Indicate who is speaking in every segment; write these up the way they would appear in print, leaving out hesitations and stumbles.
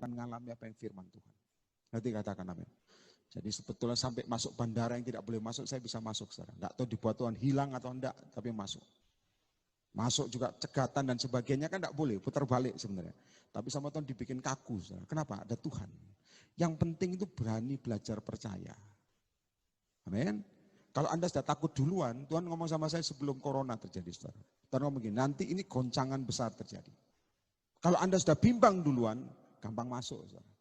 Speaker 1: akan mengalami apa yang firman Tuhan. Nanti katakan amin. Jadi sebetulnya sampai masuk bandara yang tidak boleh masuk, saya bisa masuk, saudara. Enggak tahu dibuat Tuhan hilang atau enggak, tapi masuk. Masuk juga cegatan dan sebagainya kan enggak boleh, putar balik sebenarnya. Tapi sama Tuhan dibikin kaku, saudara. Kenapa? Ada Tuhan. Yang penting itu berani belajar percaya. Amin. Kalau Anda sudah takut duluan, Tuhan ngomong sama saya sebelum corona terjadi, saudara. Tuhan ngomong gini, nanti ini goncangan besar terjadi. Kalau Anda sudah bimbang duluan, gampang masuk, saudara.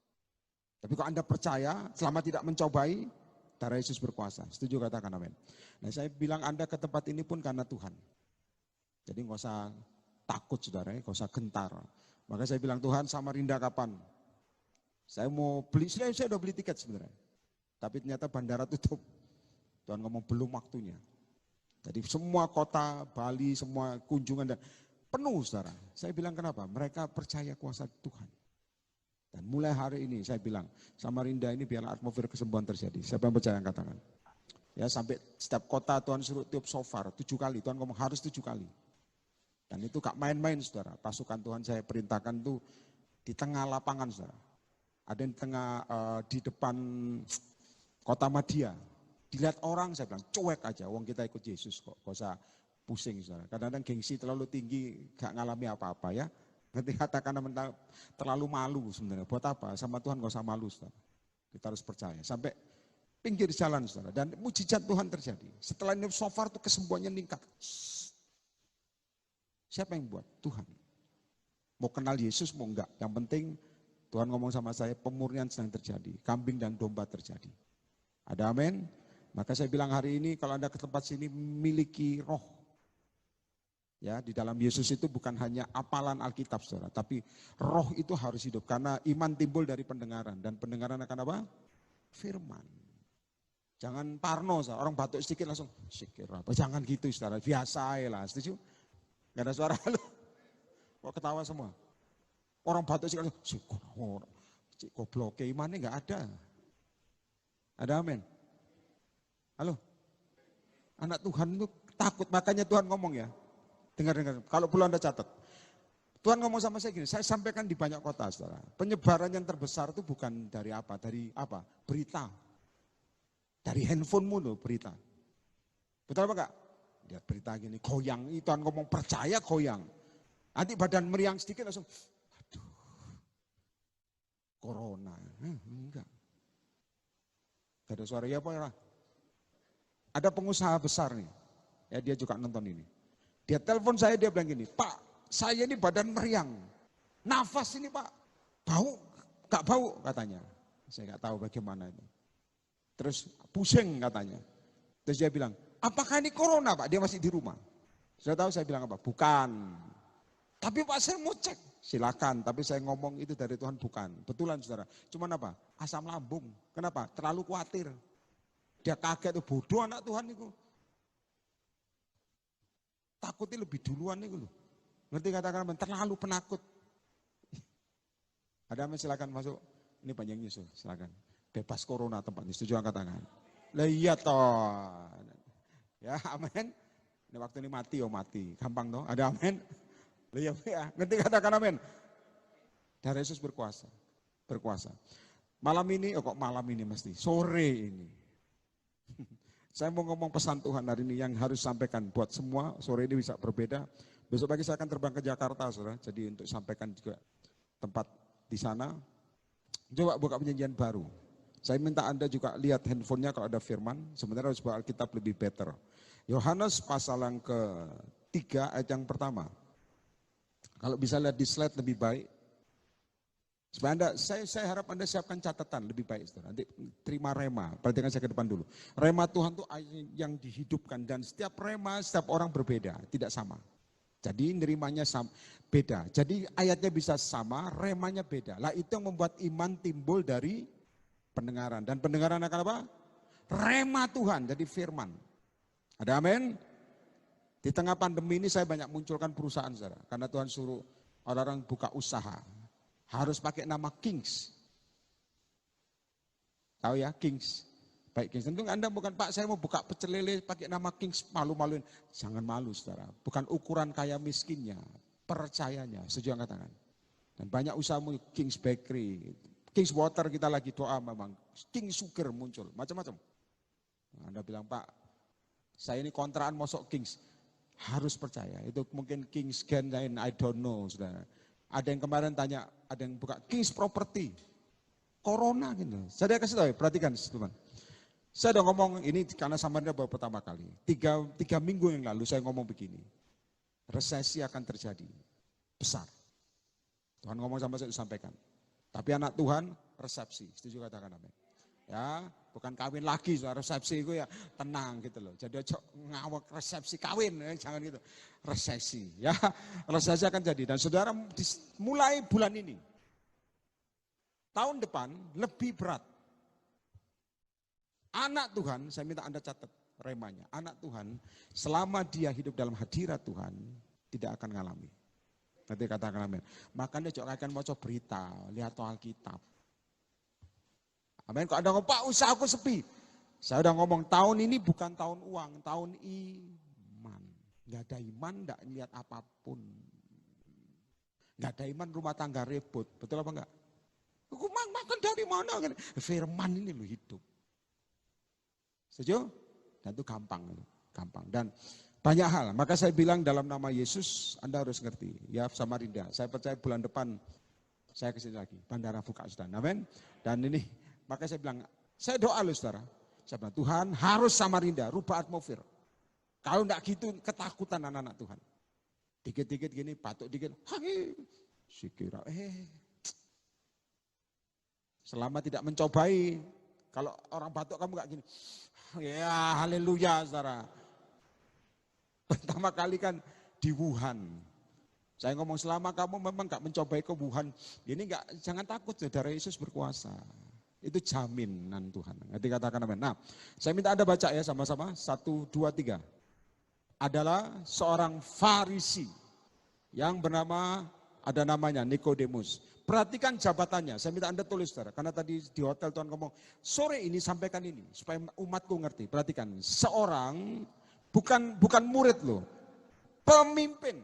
Speaker 1: Tapi kalau Anda percaya, selama tidak mencobai, darah Yesus berkuasa. Setuju, katakan amin. Nah, saya bilang Anda ke tempat ini pun karena Tuhan. Jadi nggak usah takut, saudara, nggak usah gentar. Maka saya bilang, Tuhan, Samarinda kapan? Saya mau beli, saya udah beli tiket sebenarnya. Tapi ternyata bandara tutup. Tuhan ngomong belum waktunya. Jadi semua kota, Bali, semua kunjungan dan penuh, saudara. Saya bilang kenapa? Mereka percaya kuasa Tuhan. Dan mulai hari ini saya bilang, Samarinda ini biarlah atmosfer kesembuhan terjadi. Siapa yang percaya yang katakan? Ya, sampai setiap kota Tuhan suruh tiup shofar 7 kali. Tuhan ngomong harus 7 kali. Dan itu gak main-main, saudara. Pasukan Tuhan saya perintahkan itu di tengah lapangan, saudara. Ada yang di depan kota Madia. Dilihat orang, saya bilang cuek aja. Wong kita ikut Yesus kok. Gak usah pusing, saudara. Kadang-kadang gengsi terlalu tinggi, gak ngalami apa-apa ya. Nanti katakan terlalu malu sebenarnya. Buat apa? Sama Tuhan gak usah malu, saudara. Kita harus percaya. Sampai pinggir jalan, saudara. Dan mujizat Tuhan terjadi. Setelah ini shofar tuh kesembuhannya meningkat. Siapa yang buat? Tuhan. Mau kenal Yesus mau enggak. Yang penting Tuhan ngomong sama saya, pemurnian sedang terjadi. Kambing dan domba terjadi. Ada amin? Maka saya bilang hari ini kalau Anda ke tempat sini miliki roh. Ya, di dalam Yesus itu bukan hanya apalan Alkitab, saudara. Tapi roh itu harus hidup. Karena iman timbul dari pendengaran. Dan pendengaran akan apa? Firman. Jangan parno, saudara. Orang batuk sedikit langsung, sikir apa. Jangan gitu, saudara. Biasa ya lah, setuju? Gak ada suara lu. Kok ketawa semua? Orang batuk sedikit langsung, goblok, imannya gak ada. Ada amin? Halo? Anak Tuhan itu takut, makanya Tuhan ngomong ya. Dengar, kalau perlu Anda catat. Tuhan ngomong sama saya gini, saya sampaikan di banyak kota, saudara. Penyebaran yang terbesar itu bukan dari apa? Dari apa? Berita. Dari handphonemu loh berita. Betul apa enggak? Lihat berita gini, goyang. Tuhan ngomong percaya goyang. Nanti badan meriang sedikit langsung, aduh, corona. Enggak. Gak ada suara ya apa ya? Ada pengusaha besar nih, ya dia juga nonton ini. Dia telepon saya, dia bilang gini, Pak, saya ini badan meriang. Nafas ini Pak, bau, gak bau katanya. Saya gak tahu bagaimana itu. Terus pusing katanya. Terus dia bilang, apakah ini corona Pak? Dia masih di rumah. Sudah tahu saya bilang apa? Bukan. Tapi Pak saya mau cek. Silakan, tapi saya ngomong itu dari Tuhan bukan. Betulan saudara. Cuman apa? Asam lambung. Kenapa? Terlalu khawatir. Dia kaget tuh, bodoh anak Tuhan itu. Takutnya lebih duluan itu loh. Ngerti katakan terlalu penakut. Ada amin silakan masuk. Ini panjang nyusul, silakan. Bebas corona tempatnya, setuju angkat tangan. Lah iya toh. Ya amin. Ini waktu ini mati, oh mati. Gampang toh, ada amin. Lah iya ya, ngerti katakan amin. Darah Yesus berkuasa. Berkuasa. Malam ini, kok malam ini mesti, sore ini. Saya mau ngomong pesan Tuhan hari ini yang harus sampaikan buat semua, sore ini bisa berbeda. Besok pagi saya akan terbang ke Jakarta, saudara. Jadi untuk sampaikan juga tempat di sana. Coba buka perjanjian baru. Saya minta Anda juga lihat handphonenya kalau ada firman. Sebenarnya harus bawa Alkitab lebih better. Yohanes pasal yang ke-3 ayat yang pertama. Kalau bisa lihat di slide lebih baik. Supaya Anda, saya harap Anda siapkan catatan lebih baik. Saudara. Nanti terima rema, perhatikan saya ke depan dulu. Rema Tuhan itu yang dihidupkan dan setiap rema, setiap orang berbeda, tidak sama. Jadi nerimanya beda. Jadi ayatnya bisa sama, remanya beda. Lah itu yang membuat iman timbul dari pendengaran. Dan pendengaran akan apa? Rema Tuhan, jadi firman. Ada amin? Di tengah pandemi ini saya banyak munculkan perusahaan, saudara. Karena Tuhan suruh orang-orang buka usaha. Harus pakai nama Kings. Tahu ya, Kings. Baik Kings. Tentu Anda bukan, Pak saya mau buka pecel lele pakai nama Kings, malu-maluin. Jangan malu saudara. Bukan ukuran kaya miskinnya, percayanya. Setuju angkat tangan. Dan banyak usahamu, King's Bakery, King's Water kita lagi doa memang, King Sugar muncul, macam-macam. Nah, Anda bilang, Pak, saya ini kontraan masuk King's. Harus percaya, itu mungkin King's Gen lain, I don't know. Saudara. Ada yang kemarin tanya, ada yang buka King's Property. Corona gitu. Saya kasih tahu ya, perhatikan teman. Saya udah ngomong ini karena Samarinda baru pertama kali. Tiga minggu yang lalu saya ngomong begini. Resesi akan terjadi. Besar. Tuhan ngomong sama saya sampaikan. Tapi anak Tuhan resepsi. Setuju katakan amin. Ya, bukan kawin lagi, resepsi itu ya tenang gitu loh. Jadi aja ngawak resepsi kawin, ya, jangan gitu. Resesi, ya resesi akan jadi. Dan saudara mulai bulan ini, tahun depan lebih berat. Anak Tuhan, saya minta Anda catat remanya. Anak Tuhan, selama dia hidup dalam hadirat Tuhan, tidak akan ngalami. Nanti katakan amin. Makanya juga akan mau coba berita, lihat Alkitab. Amin. Kok ada ngomong, Pak usahaku sepi. Saya udah ngomong tahun ini bukan tahun uang, tahun iman. Gak ada iman, gak lihat apapun. Gak ada iman rumah tangga ribut, betul apa enggak? Aku makan dari mana? Firman ini loh hidup. Setuju? Dan itu gampang. Dan banyak hal. Maka saya bilang dalam nama Yesus, Anda harus ngerti. Ya Samarinda, saya percaya bulan depan saya kesini lagi. Bandara buka sudah. Amin. Dan ini, maka saya bilang, saya doa loh saudara. Saya bilang, Tuhan harus Samarinda, rubah atmosfer. Kalau enggak gitu, ketakutan anak-anak Tuhan. Dikit-dikit gini, batuk dikit. Hai, sikira, selama tidak mencobai, kalau orang batuk kamu enggak gini. Ya haleluya saudara. Pertama kali kan di Wuhan. Saya ngomong selama kamu memang enggak mencobai ke Wuhan, ini enggak, jangan takut saudara, Yesus berkuasa. Itu jaminan Tuhan. Nanti katakan amin. Nah, saya minta Anda baca ya sama-sama. 1, 2, 3. Adalah seorang Farisi yang bernama, ada namanya Nikodemus. Perhatikan jabatannya. Saya minta Anda tulis saudara. Karena tadi di hotel Tuhan ngomong, sore ini sampaikan ini. Supaya umatku ngerti. Perhatikan. Seorang, bukan murid loh. Pemimpin.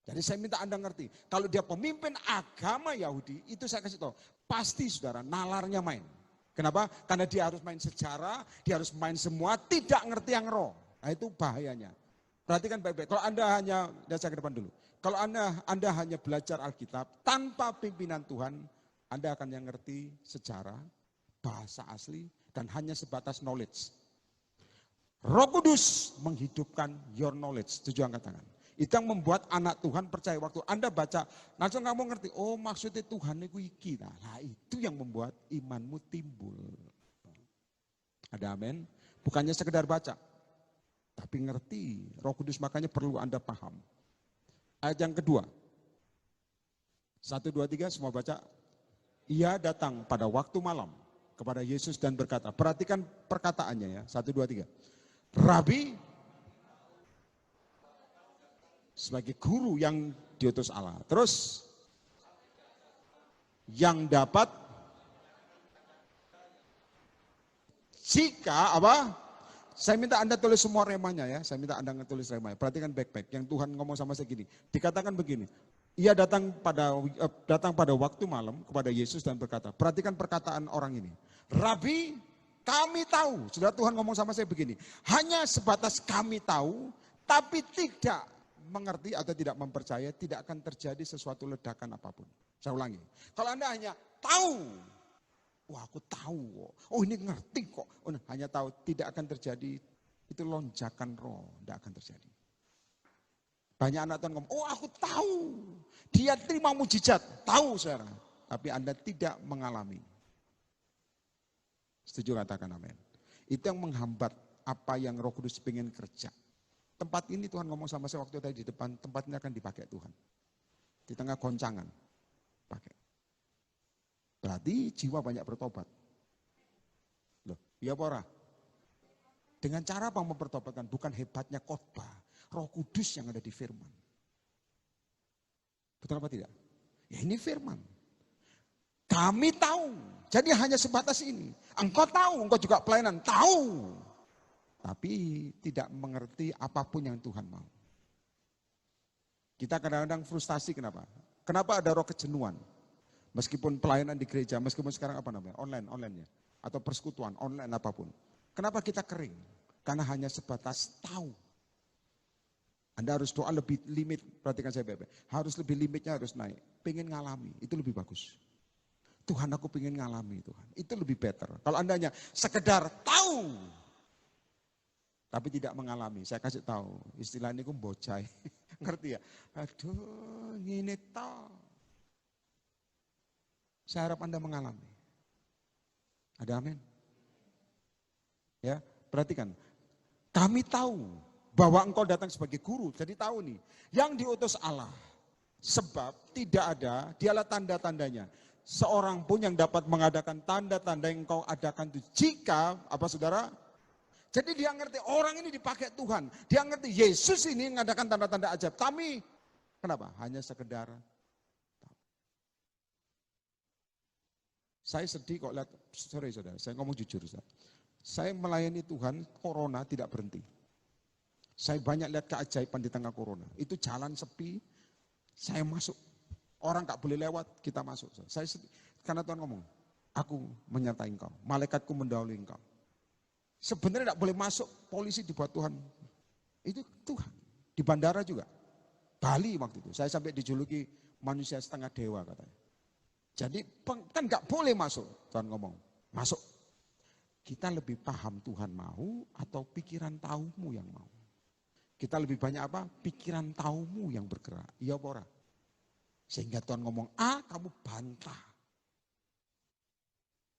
Speaker 1: Jadi saya minta Anda ngerti. Kalau dia pemimpin agama Yahudi, itu saya kasih tahu. Pasti saudara, nalarnya main. Kenapa? Karena dia harus main sejarah, dia harus main semua, tidak ngerti yang roh. Nah itu bahayanya. Perhatikan baik-baik. Kalau Anda hanya, lihat saya ke depan dulu. Kalau Anda hanya belajar Alkitab, tanpa pimpinan Tuhan, Anda akan yang ngerti sejarah, bahasa asli, dan hanya sebatas knowledge. Roh Kudus menghidupkan your knowledge. Setuju angkat tangan. Itu yang membuat anak Tuhan percaya waktu Anda baca, langsung kamu ngerti, oh maksudnya Tuhan itu iki. Nah itu yang membuat imanmu timbul. Ada amin? Bukannya sekedar baca, tapi ngerti. Roh Kudus makanya perlu Anda paham. Ayat yang kedua. 1, 2, 3 semua baca. Ia datang pada waktu malam kepada Yesus dan berkata, perhatikan perkataannya ya, 1, 2, 3. Rabi, sebagai guru yang diutus Allah. Terus yang dapat jika apa? Saya minta Anda tulis semua remanya ya. Saya minta Anda tulis remanya. Perhatikan baik-baik. Yang Tuhan ngomong sama saya gini. Dikatakan begini. Ia datang pada waktu malam kepada Yesus dan berkata. Perhatikan perkataan orang ini. Rabi, kami tahu. Sudah Tuhan ngomong sama saya begini. Hanya sebatas kami tahu, tapi tidak mengerti atau tidak mempercaya, tidak akan terjadi sesuatu ledakan apapun. Saya ulangi. Kalau Anda hanya tahu, wah aku tahu, oh ini ngerti kok. Oh, hanya tahu, tidak akan terjadi, itu lonjakan roh, tidak akan terjadi. Banyak anak Tuhan ngomong, oh aku tahu, dia terima mujizat, tahu saudara. Tapi Anda tidak mengalami. Setuju katakan amin. Itu yang menghambat apa yang Roh Kudus ingin kerja. Tempat ini Tuhan ngomong sama saya waktu tadi di depan, tempat ini akan dipakai Tuhan. Di tengah goncangan, pakai. Berarti jiwa banyak bertobat. Loh, iya pora. Dengan cara apa mempertobatkan? Bukan hebatnya khotbah, Roh Kudus yang ada di firman. Betul apa tidak? Ya ini firman. Kami tahu, jadi hanya sebatas ini. Engkau tahu, engkau juga pelayanan, tahu. Tapi tidak mengerti apapun yang Tuhan mau. Kita kadang-kadang frustasi kenapa? Kenapa ada roh kejenuhan? Meskipun pelayanan di gereja, meskipun sekarang apa namanya, online-nya, atau persekutuan, online apapun. Kenapa kita kering? Karena hanya sebatas tahu. Anda harus doa lebih limit, perhatikan saya baik-baik. Harus lebih limitnya harus naik. Pengen ngalami, itu lebih bagus. Tuhan aku pengen ngalami Tuhan, itu lebih better. Kalau Anda hanya sekedar tahu, tapi tidak mengalami. Saya kasih tahu, istilah ini bocai. Ngerti ya? Aduh, ini toh. Saya harap Anda mengalami. Ada amin? Ya, perhatikan. Kami tahu bahwa engkau datang sebagai guru. Jadi tahu nih, yang diutus Allah. Sebab tidak ada, dialah tanda-tandanya. Seorang pun yang dapat mengadakan tanda-tanda yang engkau adakan itu. Jika, apa saudara? Jadi dia ngerti orang ini dipakai Tuhan. Dia ngerti Yesus ini mengadakan tanda-tanda ajaib. Kami, kenapa? Hanya sekedar. Saya sedih kok lihat, sorry saudara, saya ngomong jujur. Saya melayani Tuhan, corona tidak berhenti. Saya banyak lihat keajaiban di tengah corona. Itu jalan sepi, saya masuk. Orang gak boleh lewat, kita masuk. Saya sedih, karena Tuhan ngomong, aku menyertai engkau, malaikatku mendahului engkau. Sebenarnya gak boleh masuk, polisi dibuat Tuhan. Itu Tuhan. Di bandara juga. Bali waktu itu, saya sampai dijuluki manusia setengah dewa katanya. Jadi kan gak boleh masuk, Tuhan ngomong, masuk. Kita lebih paham Tuhan mau atau pikiran taumu yang mau. Kita lebih banyak apa? Pikiran taumu yang bergerak. Iya apa ora? Sehingga Tuhan ngomong A, kamu bantah.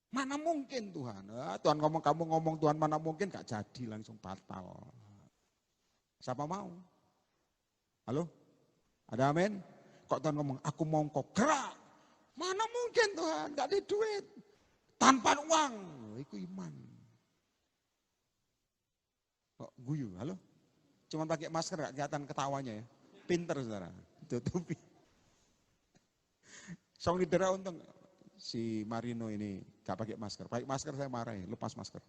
Speaker 1: Mana mungkin Tuhan? Tuhan ngomong, kamu ngomong Tuhan mana mungkin, gak jadi, langsung batal. Siapa mau? Halo? Ada amin? Kok Tuhan ngomong, aku mau engkau gerak. Mana mungkin Tuhan, gak ada duit. Tanpa uang, itu iman. Kok guyu, halo? Cuma pakai masker gak kelihatan ketawanya ya. Pinter saudara, tutupi. Song leader untung si Marino ini gak pakai masker. Pakai masker saya marah ya, lepas masker.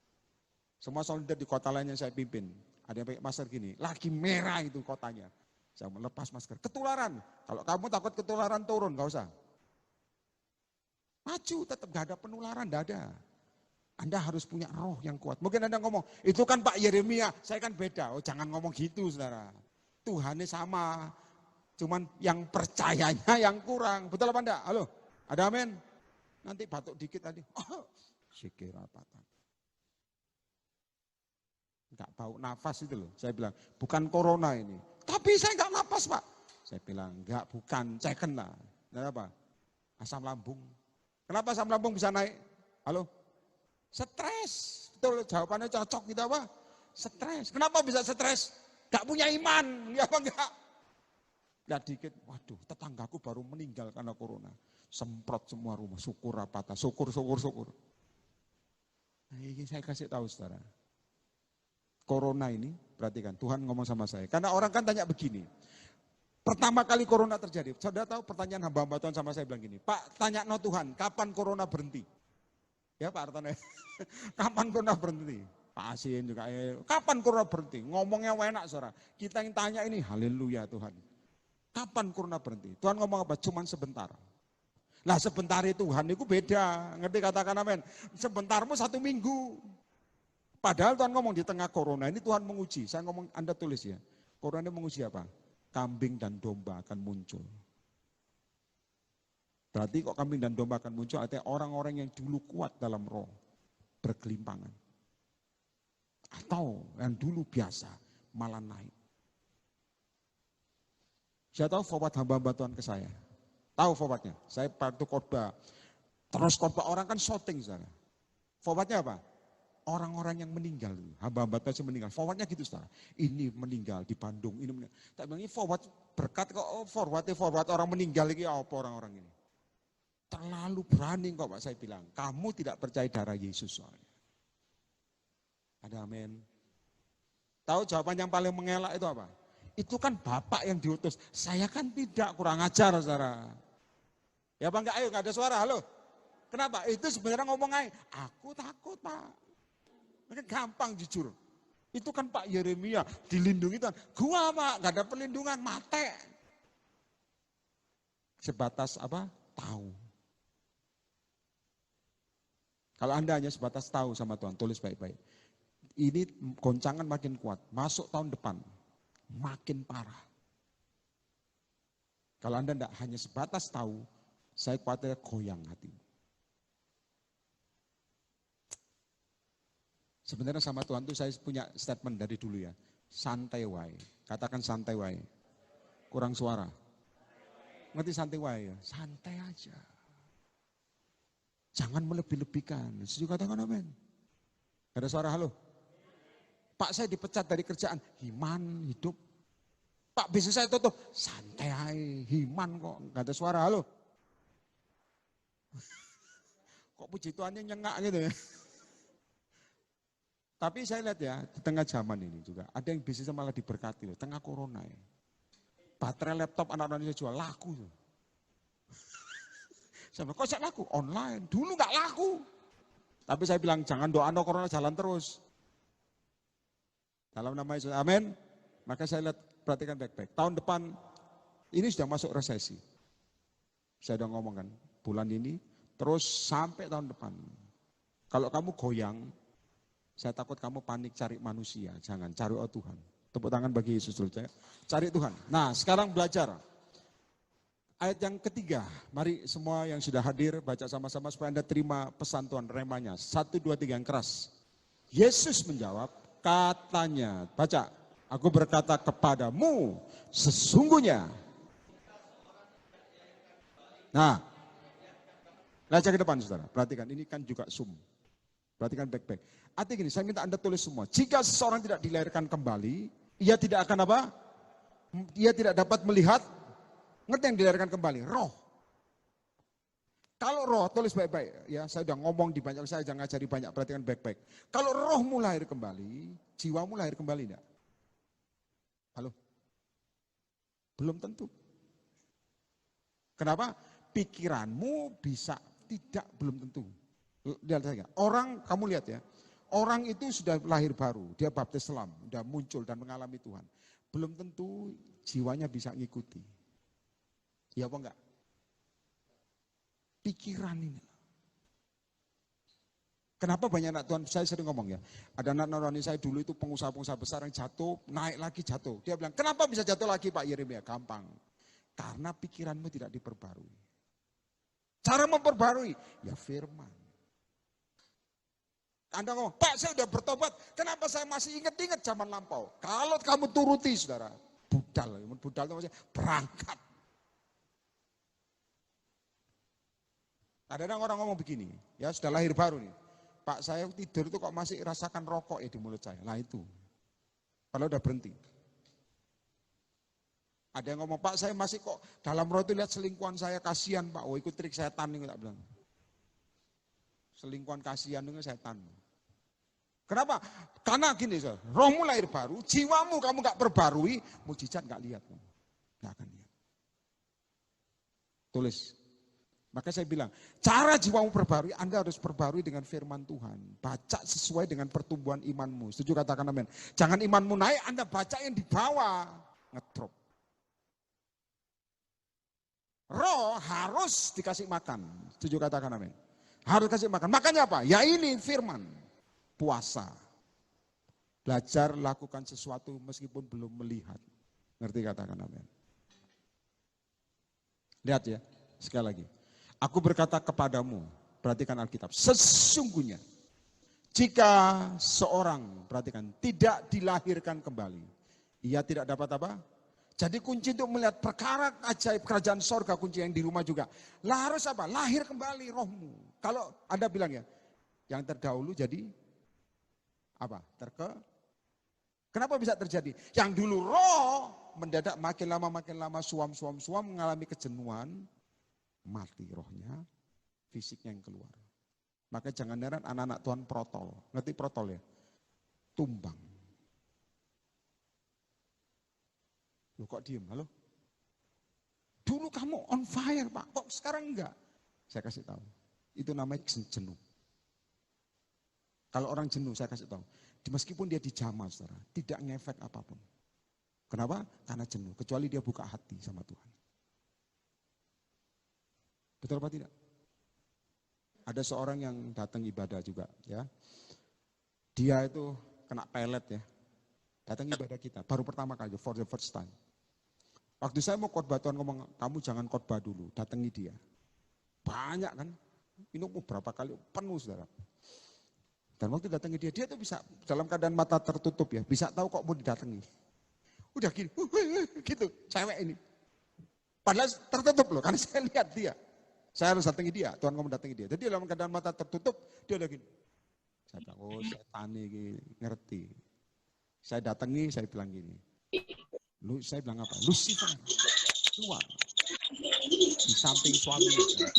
Speaker 1: Semua song leader di kota lain yang saya pimpin, ada yang pakai masker gini, lagi merah itu kotanya. Saya lepas masker, ketularan. Kalau kamu takut ketularan turun, gak usah. Maju, tetap gak ada penularan, gak ada. Anda harus punya roh yang kuat. Mungkin Anda ngomong, itu kan Pak Yeremia, saya kan beda. Oh jangan ngomong gitu saudara. Tuhannya sama, cuman yang percayanya yang kurang. Betul apa enggak? Halo, ada amin? Nanti batuk dikit tadi, oh sikira patah. Enggak bau nafas itu loh. Saya bilang, bukan corona ini. Tapi saya enggak nafas Pak. Saya bilang, enggak bukan, ceken lah. Kenapa? Asam lambung. Kenapa asam lambung bisa naik? Halo? Stres, betul jawabannya cocok gitu apa? Stres. Kenapa bisa stres? Gak punya iman, ya apa enggak? Lihat dikit, waduh tetanggaku baru meninggal karena corona. Semprot semua rumah, syukur apa? Syukur. Nah, ini saya kasih tahu saudara. Corona ini, perhatikan, Tuhan ngomong sama saya. Karena orang kan tanya begini, pertama kali corona terjadi, saudara tahu pertanyaan hamba-hamba Tuhan sama saya bilang gini, Pak tanya no Tuhan, kapan corona berhenti? Ya Pak Artono, kapan corona berhenti? Pak Asin juga, kapan corona berhenti? Ngomongnya enak saudara. Kita yang tanya ini, haleluya Tuhan. Kapan corona berhenti? Tuhan ngomong apa? Cuman sebentar. Lah sebentar itu Tuhan itu beda. Ngerti katakan amin? Sebentarmu 1 minggu. Padahal Tuhan ngomong di tengah corona ini Tuhan menguji. Saya ngomong, Anda tulis ya. Corona ini menguji apa? Kambing dan domba akan muncul. Berarti kok kambing dan domba akan muncul, artinya orang-orang yang dulu kuat dalam roh, bergelimpangan. Atau yang dulu biasa, malah naik. Saya tahu forward hamba-hamba Tuhan ke saya. Tahu forwardnya, saya bantu khotbah. Terus khotbah orang kan shouting saudara. Forwardnya apa? Orang-orang yang meninggal, hamba-hamba Tuhan yang meninggal. Forwardnya gitu saudara. Ini meninggal di Bandung, ini meninggal. Tak bilang ini forward berkat kok, forward orang meninggal lagi apa orang-orang ini. Terlalu berani kok Pak saya bilang. Kamu tidak percaya darah Yesus soalnya. Ada amin. Tahu jawaban yang paling mengelak itu apa? Itu kan Bapak yang diutus. Saya kan tidak, kurang ajar saudara. Ya Pak enggak, ayo enggak ada suara, halo. Kenapa? Itu sebenarnya ngomong aja. Aku takut Pak. Mereka gampang jujur. Itu kan Pak Yeremia dilindungi Tuhan. Gua Pak, enggak ada perlindungan, mate. sebatas apa? Tahu. Kalau Anda hanya sebatas tahu sama Tuhan, tulis baik-baik. Ini goncangan makin kuat, masuk tahun depan, makin parah. Kalau Anda tidak hanya sebatas tahu, saya khawatir goyang hati. Sebenarnya sama Tuhan itu saya punya statement dari dulu ya. Santai wae. Katakan santai wae. Kurang suara. Ngerti santai wae ya? Santai aja. Jangan melebih-lebihkan. Setuju katakan amin. Ada suara halo? Pak saya dipecat dari kerjaan. Iman hidup. Pak bisnis saya tutup. Santai aja. Iman kok. Gak ada suara halo. Kok puji Tuhannya nyengak gitu ya. Tapi saya lihat ya, di tengah zaman ini juga, ada yang bisnisnya malah diberkati loh, tengah corona ya. Baterai laptop anak-anak Indonesia jual, laku. Saya bilang, kok saya laku? Online, dulu nggak laku. Tapi saya bilang, jangan doa no corona jalan terus. Dalam nama Yesus, amin. Maka saya lihat, perhatikan baik-baik. Tahun depan, ini sudah masuk resesi. Saya udah ngomong kan, bulan ini, terus sampai tahun depan. Kalau kamu goyang, saya takut kamu panik cari manusia, jangan cari Tuhan. Tepuk tangan bagi Yesus dulu, cari Tuhan. Nah sekarang belajar. Ayat yang ketiga, mari semua yang sudah hadir baca sama-sama supaya Anda terima pesan Tuhan remanya. 1, 2, 3 yang keras. Yesus menjawab, katanya, baca. Aku berkata kepadamu, sesungguhnya. Nah, baca ke depan saudara, perhatikan ini kan juga Zoom. Perhatikan baik-baik. Artinya gini, saya minta Anda tulis semua. Jika seseorang tidak dilahirkan kembali, ia tidak akan apa? Ia tidak dapat melihat, ngerti yang dilahirkan kembali? Roh. Kalau roh, tulis baik-baik. Ya, saya sudah ngomong di banyak, saya jangan ngajari banyak, perhatikan baik-baik. Kalau rohmu lahir kembali, jiwamu lahir kembali enggak? Halo? Belum tentu. Kenapa? Pikiranmu bisa tidak, belum tentu. Lihat saja. Orang, kamu lihat ya, orang itu sudah lahir baru, dia baptis selam, sudah muncul dan mengalami Tuhan. Belum tentu jiwanya bisa ngikuti. Ya apa enggak? Pikiran ini. Kenapa banyak anak Tuhan, saya sering ngomong ya, ada anak nurani saya dulu itu pengusaha-pengusaha besar yang jatuh, naik lagi jatuh. Dia bilang, kenapa bisa jatuh lagi Pak Yeremia? Gampang. Karena pikiranmu tidak diperbarui. Cara memperbarui, ya firman. Anda ngomong, Pak saya sudah bertobat, kenapa saya masih ingat-ingat zaman lampau? Kalau kamu turuti saudara, budal itu maksudnya berangkat. Kadang-kadang orang ngomong begini, ya sudah lahir baru nih. Pak saya tidur itu kok masih rasakan rokok ya di mulut saya. Nah itu, kalau udah berhenti. Ada yang ngomong, Pak saya masih kok dalam roh itu lihat selingkuhan saya, kasihan Pak. Oh ikut trik setan nih, tak bilang. Selingkuhan kasihan itu setan. Kenapa? Karena gini, rohmu lahir baru, jiwamu kamu gak perbarui, mujizat gak lihat. Gak akan lihat. Tulis. Maka saya bilang, cara jiwamu perbarui, Anda harus perbarui dengan firman Tuhan. Baca sesuai dengan pertumbuhan imanmu. Setuju katakan amin. Jangan imanmu naik, Anda baca yang di bawah. Ngedrop. Roh harus dikasih makan. Setuju katakan amin. Harus kasih makan. Makanya apa? Ya ini firman. Puasa. Belajar lakukan sesuatu meskipun belum melihat. Ngerti katakan amin. Lihat ya, sekali lagi. Aku berkata kepadamu, perhatikan Alkitab, sesungguhnya jika seorang, perhatikan, tidak dilahirkan kembali, ia tidak dapat apa? Jadi kunci untuk melihat perkara ajaib kerajaan sorga, kunci yang di rumah juga. Lah harus apa? Lahir kembali rohmu. Kalau Anda bilang ya, yang terdahulu jadi apa? Kenapa bisa terjadi? Yang dulu roh mendadak makin lama suam mengalami kejenuhan, mati rohnya, fisiknya yang keluar. Maka jangan heran anak-anak Tuhan protol. Ngerti protol ya? Tumbang. Loh kok diem? Halo? Dulu kamu on fire Pak, kok sekarang enggak? Saya kasih tahu. Itu namanya jenuh. Kalau orang jenuh saya kasih tahu. Meskipun dia dijamah saudara, tidak ngefek apapun. Kenapa? Karena jenuh. Kecuali dia buka hati sama Tuhan. Betul apa tidak? Ada seorang yang datang ibadah juga ya. Dia itu kena pelet ya. Datang ibadah kita, baru pertama kali, for the first time. Waktu saya mau khotbah, Tuhan ngomong, kamu jangan khotbah dulu, datangi dia. Banyak kan, ini berapa kali, penuh saudara. Dan waktu datangi dia, dia tuh bisa dalam keadaan mata tertutup ya, bisa tahu kok mau didatangi. Udah gini, gitu, cewek ini. Padahal tertutup loh, karena saya lihat dia. Saya harus datangi dia, Tuhan ngomong datangi dia. Jadi dalam keadaan mata tertutup, dia udah gini. Saya bilang, oh setan ini ngerti. Saya datangi, saya bilang gini. Saya bilang apa? Lucifer, keluar. Di samping suami. Tidak.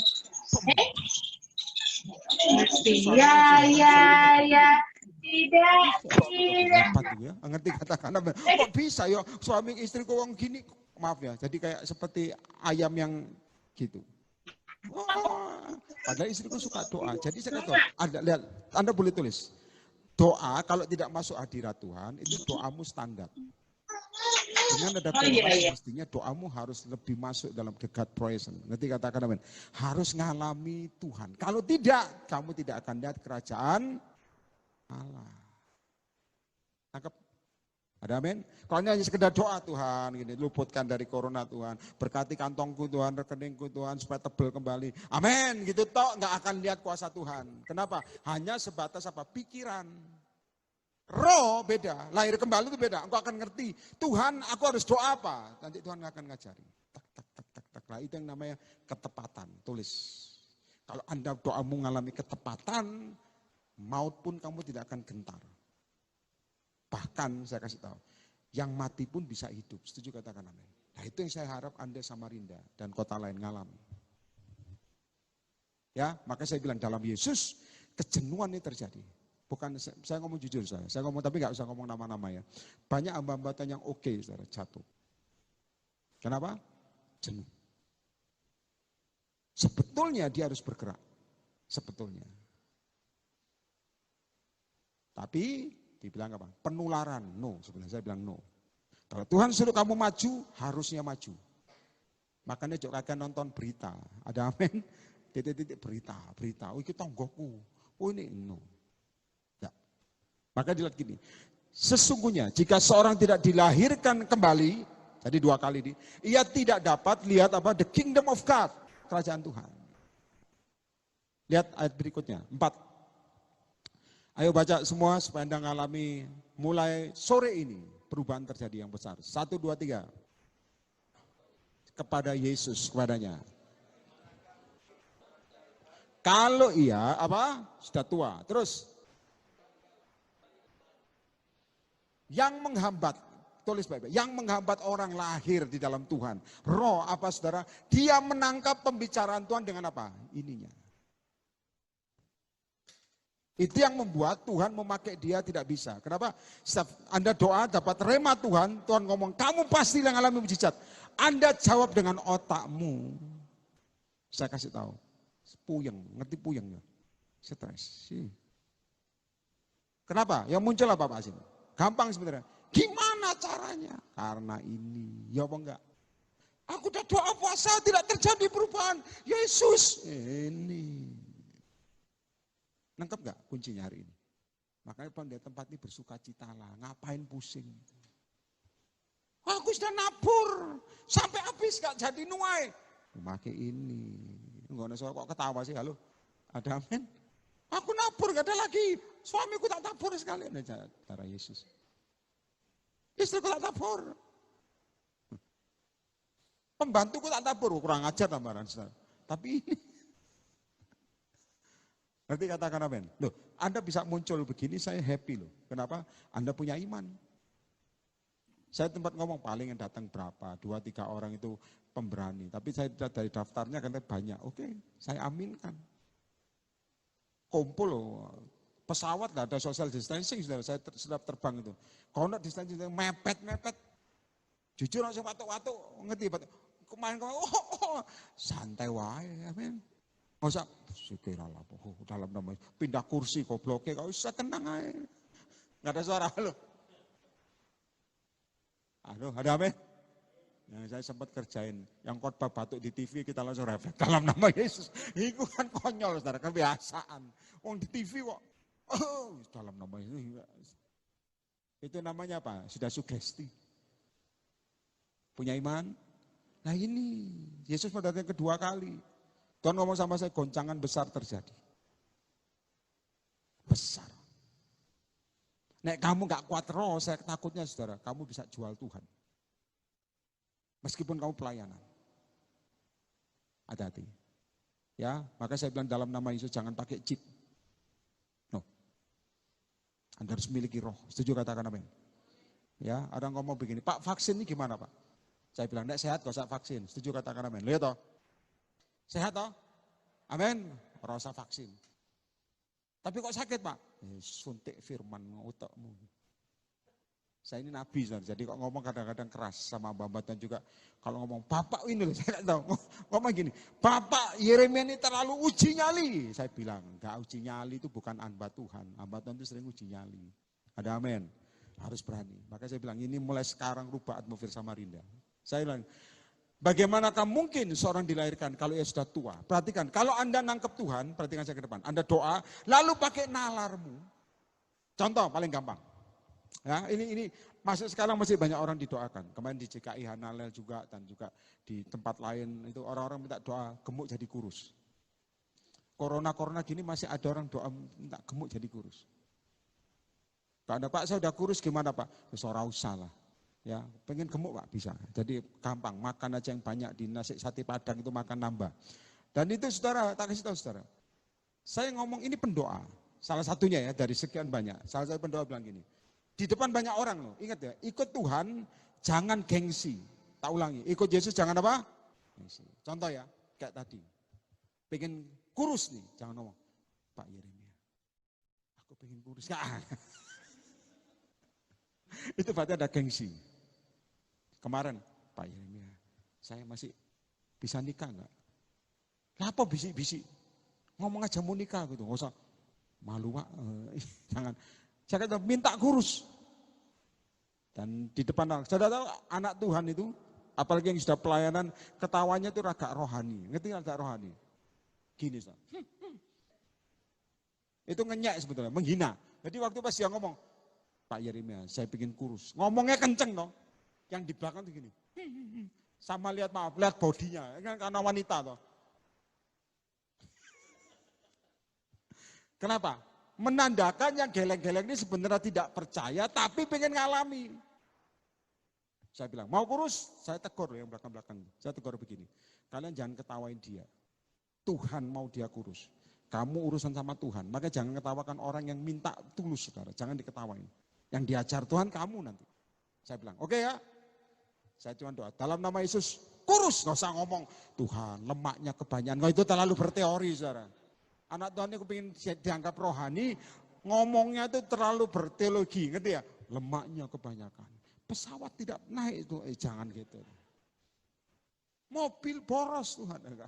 Speaker 1: Ngerti katakan apa? Kok bisa ya suami istriku wong gini? Maaf ya, jadi kayak seperti ayam yang gitu. Oh, padahal istriku suka doa. Jadi saya kata, lihat, Anda boleh tulis. Doa kalau tidak masuk hadirat Tuhan, itu doamu standar. Dengan ada doa, semestinya doamu harus lebih masuk dalam the God presence. Nanti katakan amin. Harus ngalami Tuhan. Kalau tidak, kamu tidak akan lihat kerajaan Allah. Tangkap? Ada amin? Kalau hanya sekedar doa Tuhan, gini, luputkan dari corona Tuhan, berkati kantongku Tuhan, rekeningku Tuhan, supaya tebel kembali. Amin, gitu toh nggak akan lihat kuasa Tuhan. Kenapa? Hanya sebatas apa? Pikiran. Roh beda, lahir kembali itu beda. Engkau akan ngerti, Tuhan aku harus doa apa? Nanti Tuhan akan ngajari. Tak, tak, tak, tak, tak. Nah, itu yang namanya ketepatan, tulis. Kalau Anda doamu mengalami ketepatan, maut pun kamu tidak akan gentar. Bahkan saya kasih tahu, yang mati pun bisa hidup. Setuju katakan amin. Nah itu yang saya harap Anda Samarinda dan kota lain ngalami. Ya, maka saya bilang dalam Yesus kejenuhan ini terjadi. Bukan saya ngomong jujur saya ngomong tapi nggak usah ngomong nama-nama ya. Banyak hamba-hamba Tuhan yang oke, saudara, jatuh. Kenapa? Jenuh. Sebetulnya dia harus bergerak. Sebetulnya. Tapi dibilang apa? Penularan. No, sebenarnya saya bilang no. Kalau Tuhan suruh kamu maju, harusnya maju. Makanya juga kakek nonton berita. Ada amin? Titik-titik berita. Oh ini tonggoku. Oh ini no. Ya. Maka dilihat gini. Sesungguhnya jika seorang tidak dilahirkan kembali, jadi 2 kali ini, ia tidak dapat lihat apa? The kingdom of God. Kerajaan Tuhan. Lihat ayat berikutnya. 4. Ayo baca semua supaya Anda mengalami mulai sore ini perubahan terjadi yang besar. 1, 2, 3. Kepada Yesus, kepadanya. Kalau iya, apa? Sudah tua. Terus. Yang menghambat, tulis baik-baik. Yang menghambat orang lahir di dalam Tuhan. Roh apa saudara? Dia menangkap pembicaraan Tuhan dengan apa? Ininya. Itu yang membuat Tuhan memakai dia tidak bisa. Kenapa? Setiap Anda doa dapat rema Tuhan, Tuhan ngomong, kamu pasti yang alami mujizat. Anda jawab dengan otakmu. Saya kasih tahu. Puyeng, ngerti puyeng ya? Stres. Kenapa? Yang muncul apa Pak Asin? Gampang sebenarnya. Gimana caranya? Karena ini. Ya apa enggak? Aku udah doa puasa tidak terjadi perubahan. Yesus. Ini. Nangkep gak kuncinya hari ini? Makanya pandai tempat ini bersuka citalah. Ngapain pusing? Aku sudah nabur. Sampai habis gak jadi nuai. Memakai ini. Enggak ada suara kok ketawa sih. Halo. Ada amin? Aku nabur gak ada lagi. Suamiku tak tabur sekali. Ini cara Yesus. Istriku tak tabur. Pembantuku tak tabur. Kurang ajar tambahan. Tapi ini. Nanti katakan amin. Loh, Anda bisa muncul begini, saya happy loh. Kenapa? Anda punya iman. Saya tempat ngomong paling yang datang berapa, 2-3 orang itu pemberani. Tapi saya dari daftarnya kan banyak. Oke, saya aminkan. Kumpul loh. Pesawat nggak ada social distancing, saya sedap terbang itu. Kalau nggak distancing, mepet. Jujur langsung watuk-watuk, ngerti. Kemarin, santai wae, amin. Nggak usah, sikiralah, dalam namanya, pindah kursi, gobloknya, kau bisa tenang aja. Nggak ada suara, halo. Aduh, ada amin? Yang saya sempat kerjain, yang khotbah batuk di TV kita langsung refleks dalam nama Yesus. Itu kan konyol, saudara, kebiasaan. Wong di TV kok, dalam nama Yesus. Itu namanya apa? Sudah sugesti. Punya iman? Nah ini, Yesus pada datang kedua kali. Tuhan ngomong sama saya, goncangan besar terjadi. Besar. Nek kamu gak kuat roh, saya takutnya saudara, kamu bisa jual Tuhan. Meskipun kamu pelayanan. Hati-hati. Ya, maka saya bilang dalam nama Yesus jangan pakai chip. No. Anda harus memiliki roh. Setuju katakan amin. Ya, ada yang ngomong begini, Pak vaksin ini gimana Pak? Saya bilang, nek sehat gak usah vaksin. Setuju katakan amin. Lihat toh. Sehat toh? Amin. Rasa vaksin. Tapi kok sakit Pak? Suntik firman utakmu. Saya ini nabi, jadi kok ngomong kadang-kadang keras sama Mbak dan juga kalau ngomong, Bapak ini loh, saya nggak tahu, ngomong gini, Bapak Yeremia ini terlalu uji nyali. Saya bilang, enggak, uji nyali itu bukan hamba Tuhan, hamba Tuhan itu sering uji nyali. Ada amin, harus berani. Maka saya bilang, ini mulai sekarang rubah atmosfer Samarinda. Saya bilang, bagaimanakah mungkin seorang dilahirkan kalau ia sudah tua? Perhatikan, kalau Anda nangkep Tuhan, perhatikan saya ke depan, Anda doa, lalu pakai nalarmu. Contoh paling gampang. Ya, ini masuk sekarang masih banyak orang didoakan. Kemarin di JKI Hanalel juga dan juga di tempat lain itu orang-orang minta doa gemuk jadi kurus. Corona gini masih ada orang doa minta gemuk jadi kurus. Kalau Anda Pak saya udah kurus gimana Pak? Ya ora usah lah. Ya, pengen gemuk Pak bisa. Jadi gampang, makan aja yang banyak di nasi sate padang itu makan nambah. Dan itu saudara, tak kasih tahu saudara. Saya ngomong ini pendoa. Salah satunya ya dari sekian banyak. Salah satu pendoa bilang gini. Di depan banyak orang loh, ingat ya, ikut Tuhan jangan gengsi. Tak ulangi, ikut Yesus jangan apa? Gengsi. Contoh ya, kayak tadi. Pengen kurus nih, jangan ngomong, Pak Yeremia, aku pengen kurus. Itu berarti ada gengsi. Kemarin, Pak Yeremia, saya masih bisa nikah enggak? Apa bisik-bisik? Ngomong aja mau nikah gitu, nggak usah malu Pak, jangan. Saya kata minta kurus. Dan di depan orang, saya tahu anak Tuhan itu, apalagi yang sudah pelayanan, ketawanya itu agak rohani. Ngerti agak rohani? Gini, itu ngenyak sebetulnya, menghina. Jadi waktu pas dia ngomong, Pak Yeremia, saya bikin kurus. Ngomongnya kenceng dong. Yang di belakang itu gini. Sama lihat bodinya, karena wanita toh. Kenapa? Menandakan yang geleng-geleng ini sebenarnya tidak percaya, tapi pengen ngalami. Saya bilang, mau kurus? Saya tegur yang belakang-belakang. Saya tegur begini, kalian jangan ketawain dia. Tuhan mau dia kurus. Kamu urusan sama Tuhan, maka jangan ketawakan orang yang minta tulus, saudara. Jangan diketawain. Yang diajar Tuhan kamu nanti. Saya bilang, oke ya. Saya cuma doa, dalam nama Yesus, kurus. Nggak usah ngomong, Tuhan lemaknya kebanyakan. Nggak, itu terlalu berteori, saudara. Anak Tuhan itu pengen dianggap rohani, ngomongnya itu terlalu berteologi, ngerti ya? Lemaknya kebanyakan. Pesawat tidak naik itu, jangan gitu. Mobil boros Tuhan, enggak.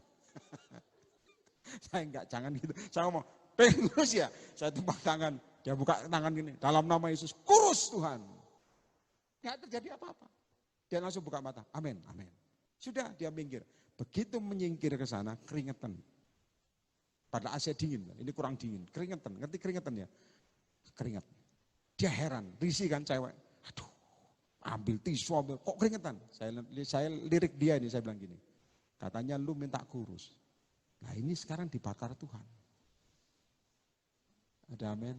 Speaker 1: Saya enggak, jangan gitu. Saya ngomong, pengen kurus ya? Saya tumpang tangan, dia buka tangan gini, dalam nama Yesus, kurus Tuhan. Enggak terjadi apa-apa. Dia langsung buka mata, amin, amin. Sudah, dia minggir. Begitu menyingkir ke sana, keringetan. Pada AC dingin, ini kurang dingin, keringetan, ngerti keringetan ya? Keringet. Dia heran, risih kan cewek. Aduh, ambil tisu, kok keringetan? Saya lirik dia ini, saya bilang gini. Katanya lu minta kurus. Nah ini sekarang dibakar Tuhan. Ada amin?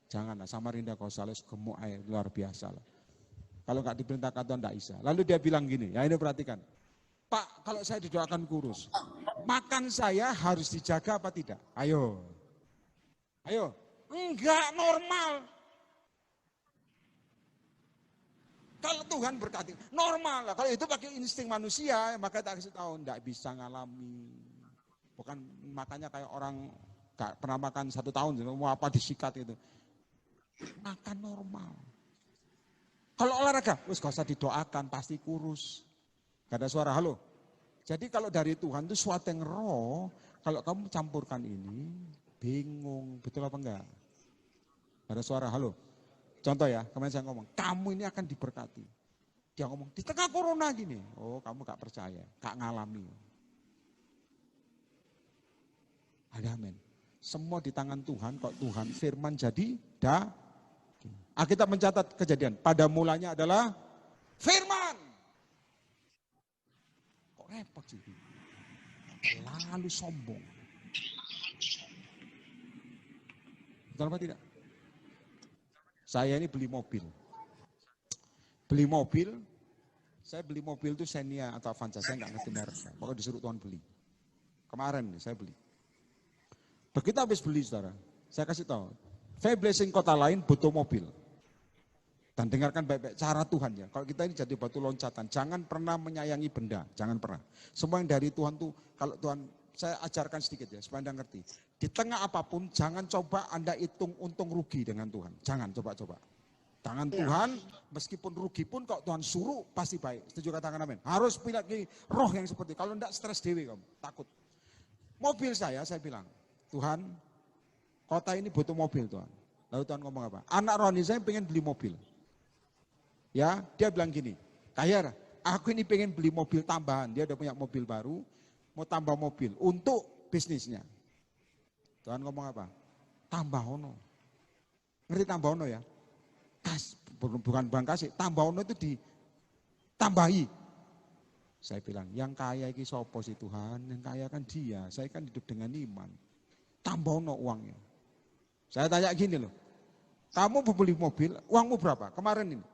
Speaker 1: Janganlah, Samarinda Gonzales gemuk air, luar biasa lah. Kalau nggak diperintahkan Tuhan nggak bisa. Lalu dia bilang gini, ya ini perhatikan. Pak, kalau saya didoakan kurus, makan saya harus dijaga apa tidak? Ayo. Ayo. Enggak normal. Kalau Tuhan berkati, normal lah. Kalau itu pakai insting manusia, maka tak kasih tahu, enggak bisa ngalami. Bukan makanya kayak orang gak pernah makan 1 tahun, mau apa disikat itu. Makan normal. Kalau olahraga, wis gak usah didoakan, pasti kurus. Gak ada suara, halo. Jadi kalau dari Tuhan itu suatu yang roh, kalau kamu campurkan ini, bingung, betul apa enggak? Gak ada suara, halo. Contoh ya, kemarin saya ngomong, kamu ini akan diberkati. Dia ngomong, di tengah corona gini. Oh, kamu gak percaya, gak ngalami. Ada amin. Semua di tangan Tuhan, kok Tuhan firman jadi Alkitab mencatat kejadian. Pada mulanya adalah firman. Kok repot sih? Lalu sombong. Betul apa tidak? Saya ini beli mobil. Saya beli mobil itu Xenia atau Avanza, saya nggak ngerti mereknya. Pokoknya disuruh Tuhan beli. Kemarin nih saya beli. Begitu habis beli saudara, saya kasih tahu, saya blessing kota lain butuh mobil. Dan dengarkan baik-baik cara Tuhan ya. Kalau kita ini jadi batu loncatan, jangan pernah menyayangi benda, jangan pernah. Semua yang dari Tuhan tuh, kalau Tuhan, saya ajarkan sedikit ya, supaya Anda ngerti. Di tengah apapun, jangan coba Anda hitung untung rugi dengan Tuhan. Jangan coba-coba. Tangan Tuhan, meskipun rugi pun kalau Tuhan suruh, pasti baik. Setuju katakan amin. Harus pilih roh yang seperti, kalau enggak stres dewi kamu, takut. Mobil saya bilang, Tuhan, kota ini butuh mobil Tuhan. Lalu Tuhan ngomong apa? Anak rohani saya pengen beli mobil. Ya, dia bilang gini, Kayar, aku ini pengen beli mobil tambahan. Dia udah punya mobil baru, mau tambah mobil untuk bisnisnya. Tuhan ngomong apa? Tambah ono. Ngerti tambah ono ya? Bukan kasih, tambah ono itu ditambahi. Saya bilang, yang kaya ini sopo sih Tuhan, yang kaya kan dia, saya kan hidup dengan iman. Tambah ono uangnya. Saya tanya gini loh, kamu beli mobil, uangmu berapa? Kemarin ini.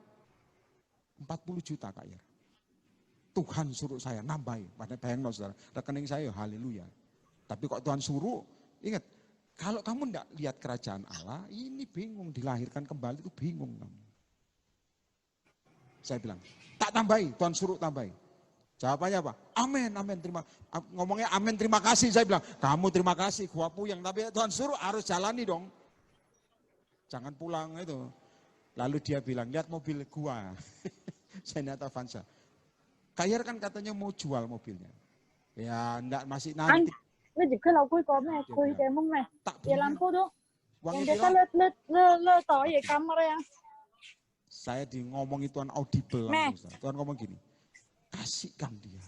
Speaker 1: 40 juta Kak ya. Tuhan suruh saya nambahin. Padahal bayang saudara, rekening saya haleluya. Tapi kok Tuhan suruh, ingat, kalau kamu tidak lihat kerajaan Allah, ini bingung, dilahirkan kembali itu bingung kamu. Saya bilang, tak tambahi, Tuhan suruh tambahi. Jawabannya apa? Amin, amin, ngomongnya amin, terima kasih. Saya bilang, kamu terima kasih, gua puyeng. Tapi Tuhan suruh harus jalani dong. Jangan pulang itu. Lalu dia bilang, lihat mobil gua. Xenia atau Avanza. Kayar kan katanya mau jual mobilnya. Ya enggak, masih nanti.
Speaker 2: Nó chỉ cái lâu cuối cùng này, khui cái mông này. Dia lampu tuh. Yang
Speaker 1: Uangnya
Speaker 2: kita lihat tau ya kamera ya.
Speaker 1: Saya di ngomong itu audible. Tuhan ngomong gini, kasihkan dia.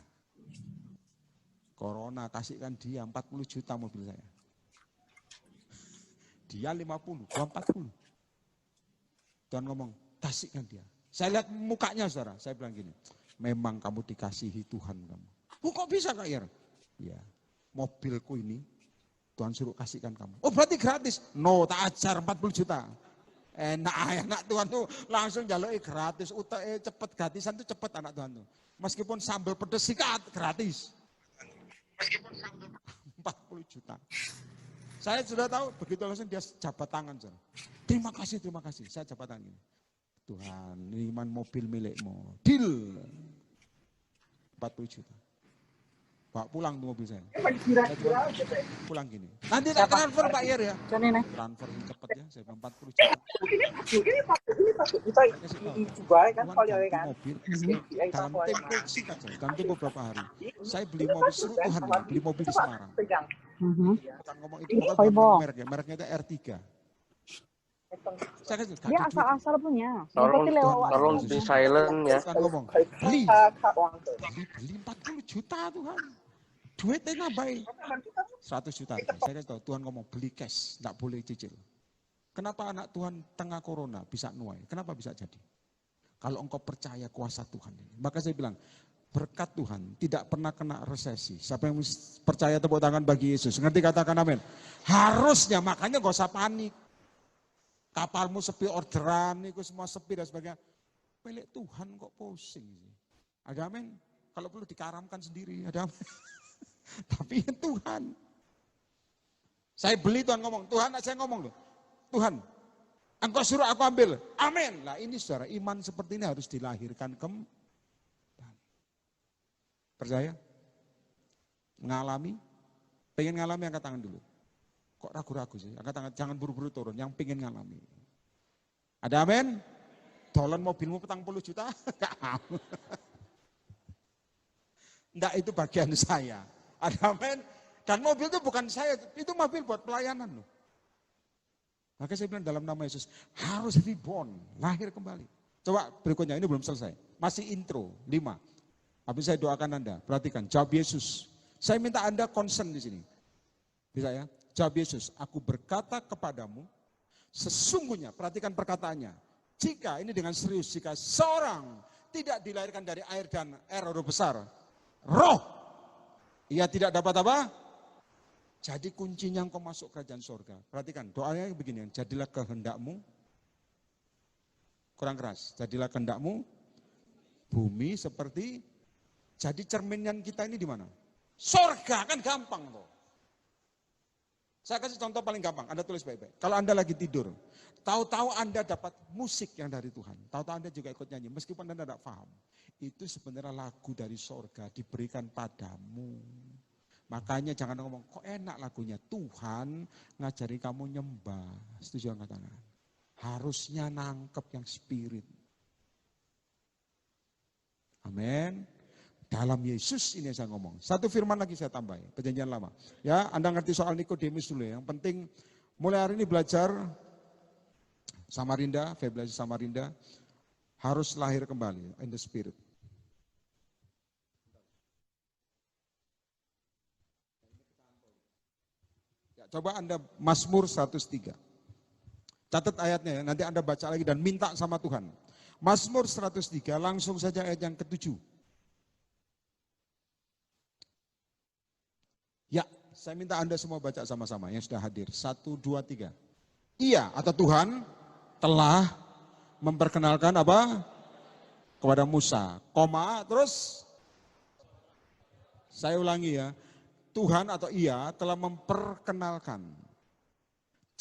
Speaker 1: Corona, kasihkan dia 40 juta mobil saya. Dia 50, gua 40. Tuhan ngomong, kasihkan dia. Saya lihat mukanya saudara, saya bilang gini, memang kamu dikasihi Tuhan kamu. Kok bisa Kak Ir? Ya, mobilku ini Tuhan suruh kasihkan kamu. Oh berarti gratis? No, tak ajar 40 juta. Enak Tuhan tuh langsung jalui gratis. Cepet gratisan tuh cepet anak Tuhan tuh. Meskipun sambal pedes sikat gratis. Meskipun sambal 40 juta. Saya sudah tahu, begitu langsung dia jabat tangan. Saudara. Terima kasih. Saya jabat tangan ini. Tuhan, ini mobil milikmu. Deal. 40 juta. Bawa pulang tuh mobil saya. Pulang gini. Nanti tak transfer Pak Ir ya. Transfer cepet ya, saya 40 juta. Ini coba kan kalau kan. Mobil dalam tempo singkat saja, dalam tempo berapa hari. Saya beli mobil suruh Tuhan, beli mobil di Semarang. Bukan ngomong itu, mereknya itu R3.
Speaker 2: Dia asal-asal punya.
Speaker 3: Tolong di silent ya.
Speaker 1: Ngomong, beli 40 juta Tuhan. Duitnya nambahin 100 juta. Saya kasih tahu, Tuhan ngomong beli cash, enggak boleh cicil. Kenapa anak Tuhan tengah corona bisa nuai? Kenapa bisa jadi? Kalau engkau percaya kuasa Tuhan ini. Maka saya bilang, berkat Tuhan tidak pernah kena resesi. Siapa yang percaya tepuk tangan bagi Yesus? Ngerti katakan amin. Harusnya, makanya gak usah panik. Kapalmu sepi orderan, itu semua sepi dan sebagainya. Milik Tuhan kok pusing. Ada amin. Kalau perlu dikaramkan sendiri, ada amin. Tapi Tuhan. Saya beli Tuhan ngomong, Tuhan saya ngomong loh. Tuhan, engkau suruh aku ambil. Amin. Lah ini saudara, iman seperti ini harus dilahirkan kembali. Percaya? Ngalami? Pengen ngalami angkat tangan dulu. Kok ragu-ragu sih? Angkat tangan, jangan buru-buru turun, yang pengen ngalami. Ada amin? Dolan mobilmu petang 10 juta? Enggak mau. Enggak, itu bagian saya. Ada amin? Dan mobil itu bukan saya, itu mobil buat pelayanan loh. Maka saya bilang dalam nama Yesus, harus reborn, lahir kembali. Coba berikutnya, ini belum selesai. Masih intro, 5. Habis saya doakan Anda, perhatikan, jawab Yesus. Saya minta Anda concern di sini. Bisa ya? Jawab Yesus, aku berkata kepadamu, sesungguhnya, perhatikan perkataannya. Jika, ini dengan serius, jika seorang tidak dilahirkan dari air dan huruf besar, roh, ia tidak dapat apa? Jadi kuncinya engkau masuk kerajaan surga. Perhatikan, doanya begini, jadilah kehendakmu, kurang keras, jadilah kehendakmu, bumi seperti, jadi cerminan kita ini di mana? Surga, kan gampang tuh. Saya kasih contoh paling gampang, Anda tulis baik-baik. Kalau Anda lagi tidur, tahu-tahu Anda dapat musik yang dari Tuhan, tahu-tahu Anda juga ikut nyanyi, meskipun Anda tidak paham. Itu sebenarnya lagu dari surga diberikan padamu. Makanya jangan ngomong, kok enak lagunya. Tuhan ngajari kamu nyembah. Setuju angkat tangan? Harusnya nangkep yang spirit. Amin. Dalam Yesus ini saya ngomong. Satu firman lagi saya tambahin, perjanjian lama. Ya, Anda ngerti soal Nikodemus dulu ya. Yang penting mulai hari ini belajar Samarinda, Febelasi Samarinda, harus lahir kembali in the spirit. Ya, coba Anda Mazmur 103. Catat ayatnya ya, nanti Anda baca lagi dan minta sama Tuhan. Mazmur 103, langsung saja ayat yang ke-7. Ya, saya minta Anda semua baca sama-sama yang sudah hadir. 1, 2, 3. Ia atau Tuhan telah memperkenalkan apa? Kepada Musa. Koma, terus saya ulangi ya. Tuhan atau ia telah memperkenalkan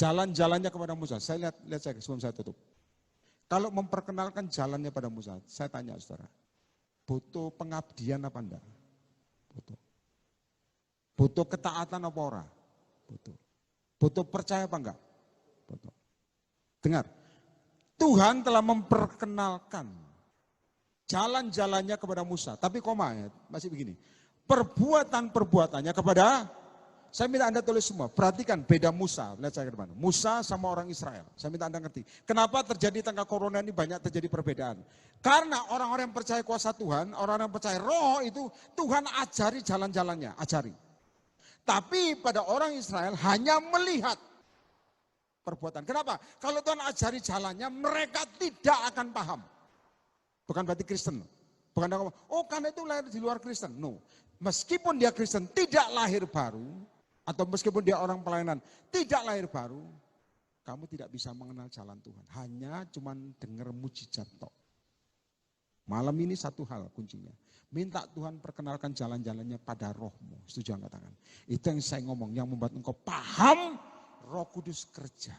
Speaker 1: jalan-jalannya kepada Musa. Saya lihat saya sebelum saya tutup. Kalau memperkenalkan jalannya pada Musa, saya tanya saudara, butuh pengabdian apa enggak? Butuh. Butuh ketaatan apa ora? Butuh. Butuh percaya apa enggak? Butuh. Dengar, Tuhan telah memperkenalkan jalan-jalannya kepada Musa. Tapi koma ya, masih begini. Perbuatan-perbuatannya kepada, saya minta Anda tulis semua, perhatikan beda Musa, lihat saya ke depan. Musa sama orang Israel, saya minta Anda ngerti. Kenapa terjadi tanggal corona ini banyak terjadi perbedaan? Karena orang-orang yang percaya kuasa Tuhan, orang-orang yang percaya roh itu, Tuhan ajari jalan-jalannya, ajari. Tapi pada orang Israel hanya melihat perbuatan. Kenapa? Kalau Tuhan ajari jalannya, mereka tidak akan paham. Bukan berarti Kristen. Bukan ngomong, oh karena itu lahir di luar Kristen. No. Meskipun dia Kristen tidak lahir baru, atau meskipun dia orang pelayanan tidak lahir baru, kamu tidak bisa mengenal jalan Tuhan. Hanya cuman dengar mujizat tok. Malam ini satu hal kuncinya. Minta Tuhan perkenalkan jalan-jalannya pada rohmu. Setuju angkat tangan. Itu yang saya ngomong, yang membuat engkau paham Roh Kudus kerja.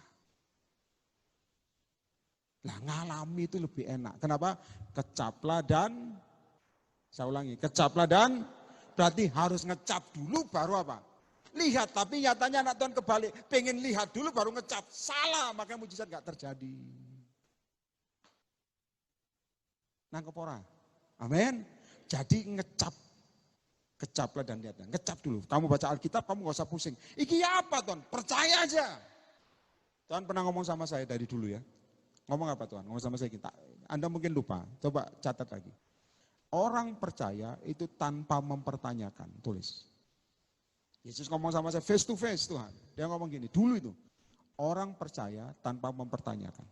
Speaker 1: Lah ngalami itu lebih enak. Kenapa? Kecaplah dan, saya ulangi, kecaplah dan, berarti harus ngecap dulu baru apa? Lihat, tapi nyatanya anak Tuhan kebalik. Pengen lihat dulu baru ngecap. Salah, makanya mujizat gak terjadi. Nangkep ora? Amin. Jadi ngecap. Kecaplah dan lihat. Ngecap dulu. Kamu baca Alkitab, kamu gak usah pusing. Iki apa Tuhan? Percaya aja. Tuhan pernah ngomong sama saya dari dulu ya. Ngomong apa Tuhan? Ngomong sama saya kita. Anda mungkin lupa. Coba catat lagi. Orang percaya itu tanpa mempertanyakan. Tulis. Yesus ngomong sama saya face to face Tuhan. Dia ngomong gini, dulu itu. Orang percaya tanpa mempertanyakan.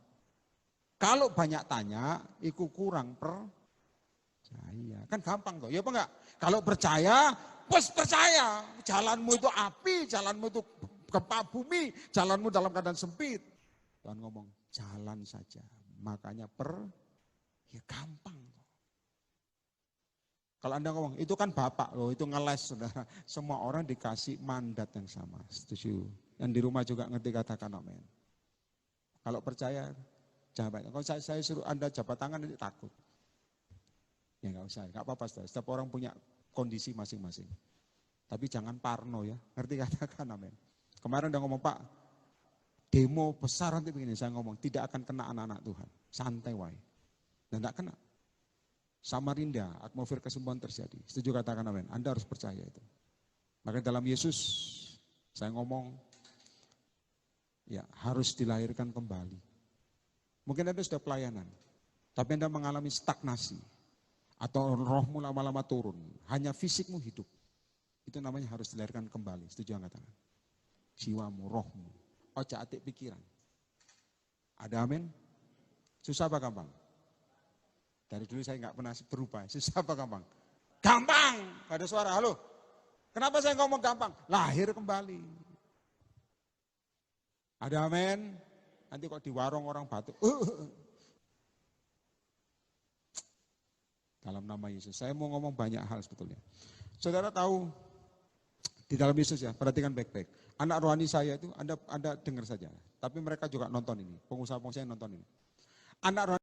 Speaker 1: Kalau banyak tanya, itu kurang percaya. Kan gampang kok, ya apa enggak? Kalau percaya, pues percaya. Jalanmu itu api, jalanmu itu gempa bumi, jalanmu dalam keadaan sempit. Tuhan ngomong, jalan saja. Makanya ya gampang. Kalau Anda ngomong, itu kan Bapak loh, itu ngeles saudara. Semua orang dikasih mandat yang sama, setuju. Yang di rumah juga ngerti katakan amin. Kalau percaya, jangan banyak. Kalau saya suruh Anda jabat tangan, nanti takut. Ya nggak usah, nggak apa-apa. Setiap orang punya kondisi masing-masing. Tapi jangan parno ya, ngerti katakan amin. Kemarin udah ngomong Pak, demo besar nanti begini, saya ngomong, tidak akan kena anak-anak Tuhan. Santai wae. Dan enggak kena. Samarinda, atmosfer kesembuhan terjadi. Setuju katakan amin. Anda harus percaya itu. Maka dalam Yesus, saya ngomong, ya harus dilahirkan kembali. Mungkin Anda sudah pelayanan, Tapi Anda mengalami stagnasi. Atau rohmu lama-lama turun. Hanya fisikmu hidup. Itu namanya harus dilahirkan kembali. Setuju angkat tangan? Jiwamu, rohmu. Ojo atik pikiran. Ada amin? Susah apa gampang? Dari dulu saya nggak pernah berubah. Susah apa gampang? Gampang! Ada suara, halo? Kenapa saya ngomong gampang? Lahir kembali. Ada amin? Nanti kok di warung orang batuk. Dalam nama Yesus. Saya mau ngomong banyak hal sebetulnya. Saudara tahu, di dalam Yesus ya, perhatikan baik-baik. Anak rohani saya itu, Anda dengar saja. Tapi mereka juga nonton ini. Pengusaha-pengusaha yang nonton ini. Anak rohani